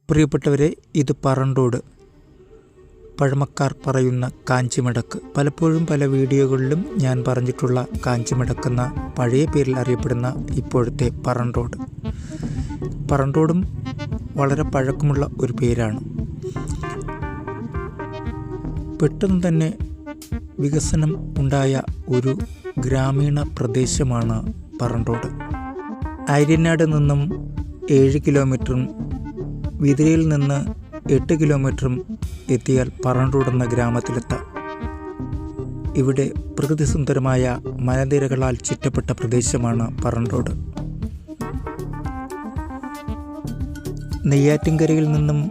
പ്രിയപ്പെട്ടവരെ, ഇത് പറണ്ടോട്, പഴമക്കാർ പറയുന്ന കാഞ്ചിമടക്ക്. പലപ്പോഴും പല വീഡിയോകളിലും ഞാൻ പറഞ്ഞിട്ടുള്ള കാഞ്ചിമടക്കെന്ന പഴയ പേരിൽ അറിയപ്പെടുന്ന ഇപ്പോഴത്തെ പറണ്ടോട്. പറണ്ടോടും വളരെ പഴക്കമുള്ള ഒരു പേരാണ്. പെട്ടെന്ന് തന്നെ വികസനം ഉണ്ടായ ഒരു ഗ്രാമീണ പ്രദേശമാണ് പറണ്ടോട്. ആര്യനാട് നിന്നും 7 കിലോമീറ്ററും വിതിരയിൽ നിന്ന് 8 കിലോമീറ്ററും എത്തിയാൽ പറണ്ടോട് എന്ന ഗ്രാമത്തിലെത്താം. ഇവിടെ പ്രകൃതിസുന്ദരമായ മലനിരകളാൽ ചുറ്റപ്പെട്ട പ്രദേശമാണ് പറണ്ടോട്. നെയ്യാറ്റിൻകരയിൽ നിന്നും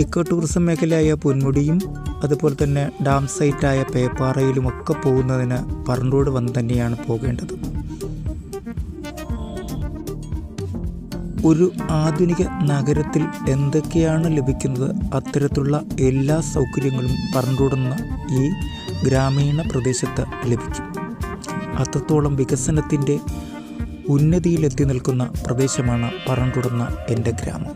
ഇക്കോ ടൂറിസം മേഖലയായ പൊന്മുടിയും അതുപോലെ തന്നെ ഡാം സൈറ്റായ പേപ്പാറയിലുമൊക്കെ പോകുന്നതിന് പറണ്ടോട് വന്ന് തന്നെയാണ് പോകേണ്ടത്. ഒരു ആധുനിക നഗരത്തിൽ എന്തൊക്കെയാണ് ലഭിക്കുന്നത് അത്തരത്തിലുള്ള എല്ലാ സൗകര്യങ്ങളും പറണ്ടോടെന്ന ഈ ഗ്രാമീണ പ്രദേശത്ത് ലഭിക്കും. അത്രത്തോളം വികസനത്തിൻ്റെ ഉന്നതിയിലെത്തി നിൽക്കുന്ന പ്രദേശമാണ് പറണ്ടോടെന്ന എൻ്റെ ഗ്രാമം.